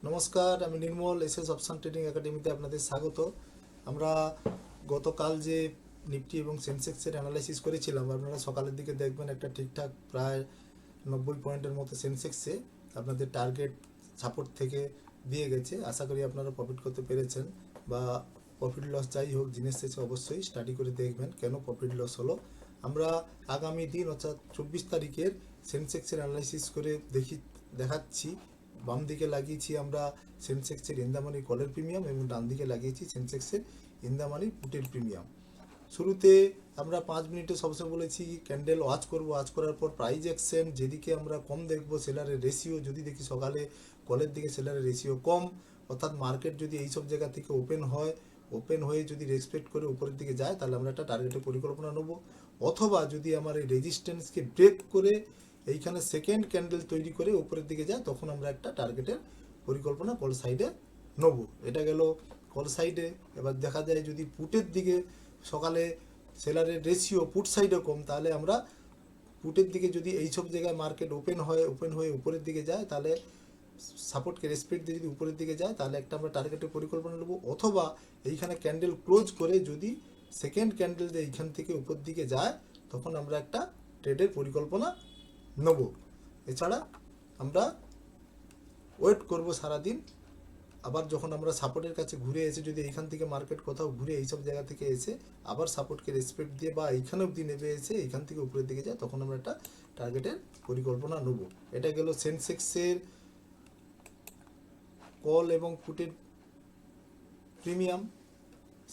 নমস্কার, আমি নির্মল SS option trading একাডেমিতে আপনাদের স্বাগত। আমরা গতকাল যে নিফটি এবং সেন্সেক্সের অ্যানালাইসিস করেছিলাম, আপনারা সকালের দিকে দেখবেন একটা ঠিকঠাক প্রায় 90 পয়েন্টের মতো সেন্সেক্সে আপনাদের টার্গেট সাপোর্ট থেকে দিয়ে গেছে। আশা করি আপনারা প্রফিট করতে পেরেছেন, বা প্রফিট লস যাই হোক দিনের শেষে অবশ্যই স্টাডি করে দেখবেন কেন প্রফিট লস হলো। আমরা আগামী দিন অর্থাৎ 24 তারিখের সেন্সেক্সের অ্যানালাইসিস করে দেখাচ্ছি। বাম দিকে লাগিয়েছি আমরা সেন্সেক্সের ইন্দামানি কলের প্রিমিয়াম এবং ডান দিকে লাগিয়েছি সেন্সেক্সের ইন্দামানি পুটের প্রিমিয়াম। শুরুতে আমরা 5 মিনিটে সবসময় বলেছি ক্যান্ডেল ওয়াচ করব, ওয়াচ করার পর প্রাইস অ্যাকশন যেদিকে আমরা কম দেখব, সেলারের রেশিও যদি দেখি সকালে কলের দিকে সেলারের রেশিও কম, অর্থাৎ মার্কেট যদি এইসব জায়গা থেকে ওপেন হয়ে যদি রেসপেক্ট করে উপরের দিকে যায়, তাহলে আমরা একটা টার্গেটের পরিকল্পনা নেব। অথবা যদি আমার এই রেজিস্ট্যান্সকে ব্রেক করে এইখানে সেকেন্ড ক্যান্ডেল তৈরি করে উপরের দিকে যায়, তখন আমরা একটা টার্গেটের পরিকল্পনা কল সাইডে নেব। এটা গেল কল সাইডে। এবার দেখা যায় যদি পুটের দিকে সকালে সেলারের রেশিও পুট সাইডে কম, তাহলে আমরা পুটের দিকে যদি এইসব জায়গায় মার্কেট ওপেন হয়ে উপরের দিকে যায়, তাহলে সাপোর্টকে রেসপেক্ট দিয়ে যদি উপরের দিকে যায়, তাহলে একটা আমরা টার্গেটের পরিকল্পনা নেব। অথবা এইখানে ক্যান্ডেল ক্লোজ করে যদি সেকেন্ড ক্যান্ডেল যে এইখান থেকে উপর দিকে যায়, তখন আমরা একটা ট্রেডের পরিকল্পনা নেব। এছাড়া আমরা ওয়েট করব সারাদিন। আবার যখন আমরা সাপোর্টের কাছে ঘুরে এসে যদি এইখান থেকে মার্কেট কোথাও ঘুরে এইসব জায়গা থেকে এসে আবার সাপোর্টকে রেসপেক্ট দিয়ে বা এইখানে অবধি নেমে এসে এইখান থেকে উপরের দিকে যায়, তখন আমরা একটা টার্গেটের পরিকল্পনা নেব। এটা গেল সেন্সেক্সের কল এবং পুটের প্রিমিয়াম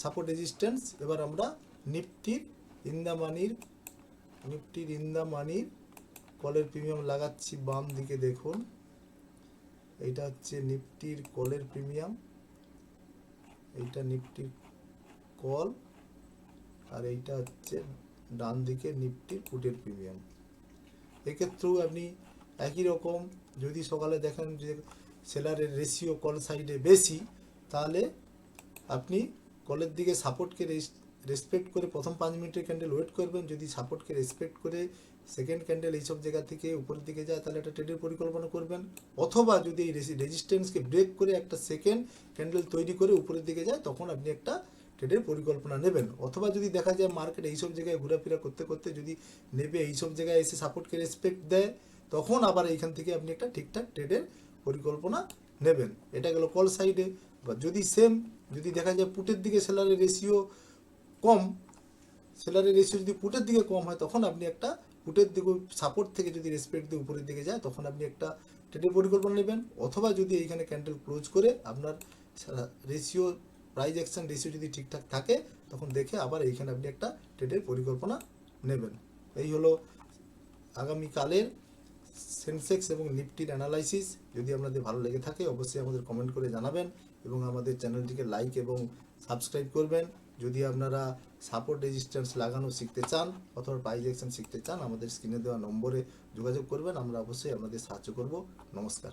সাপোর্ট রেজিস্ট্যান্স। এবার আমরা নিফটির ইন দ্য মানির কলের প্রিমিয়াম লাগাচ্ছি। বাম দিকে দেখুন, এইটা হচ্ছে নিফটির কলের প্রিমিয়াম, এইটা নিফটির কল, আর এইটা হচ্ছে ডান দিকে নিফটির পুটের প্রিমিয়াম। এক্ষেত্রেও আপনি একই রকম, যদি সকালে দেখেন যে সেলারের রেশিও কল সাইডে বেশি, তাহলে আপনি কলের দিকে সাপোর্টকে রেসপেক্ট করে প্রথম 5 মিনিটের ক্যান্ডেল ওয়েট করবেন। যদি সাপোর্টকে রেসপেক্ট করে সেকেন্ড ক্যান্ডেল এইসব জায়গা থেকে উপরের দিকে যায়, তাহলে একটা ট্রেডের পরিকল্পনা করবেন। অথবা যদি এই রেজিস্ট্যান্সকে ব্রেক করে একটা সেকেন্ড ক্যান্ডেল তৈরি করে উপরের দিকে যায়, তখন আপনি একটা ট্রেডের পরিকল্পনা নেবেন। অথবা যদি দেখা যায় মার্কেট এইসব জায়গায় ঘোরাফেরা করতে করতে যদি নেবে এইসব জায়গায় এসে সাপোর্টকে রেসপেক্ট দেয়, তখন আবার এইখান থেকে আপনি একটা ঠিকঠাক ট্রেডের পরিকল্পনা নেবেন। এটা গেল কল সাইডে। বা যদি দেখা যায় পুটের দিকে সেলারের রেশিও যদি পুটের দিকে কম হয়, তখন আপনি একটা পুটের দিকে সাপোর্ট থেকে যদি রেসপেক্ট দিয়ে উপরের দিকে যায়, তখন আপনি একটা ট্রেডের পরিকল্পনা নেবেন। অথবা যদি এইখানে ক্যান্ডেল ক্লোজ করে আপনার রেশিও প্রাইস অ্যাকশন রেশিও যদি ঠিকঠাক থাকে, তখন দেখে আবার এইখানে আপনি একটা ট্রেডের পরিকল্পনা নেবেন। এই হলো আগামীকালের সেন্সেক্স এবং নিফটির অ্যানালাইসিস। যদি আপনাদের ভালো লেগে থাকে অবশ্যই আমাদের কমেন্ট করে জানাবেন এবং আমাদের চ্যানেলটিকে লাইক এবং সাবস্ক্রাইব করবেন। যদি আপনারা সাপোর্ট রেজিস্ট্যান্স লাগানো শিখতে চান অথবা প্রাইস অ্যাকশন শিখতে চান, আমাদের স্ক্রিনে দেওয়া নম্বরে যোগাযোগ করবেন, আমরা অবশ্যই আপনাদের সাহায্য করব। নমস্কার।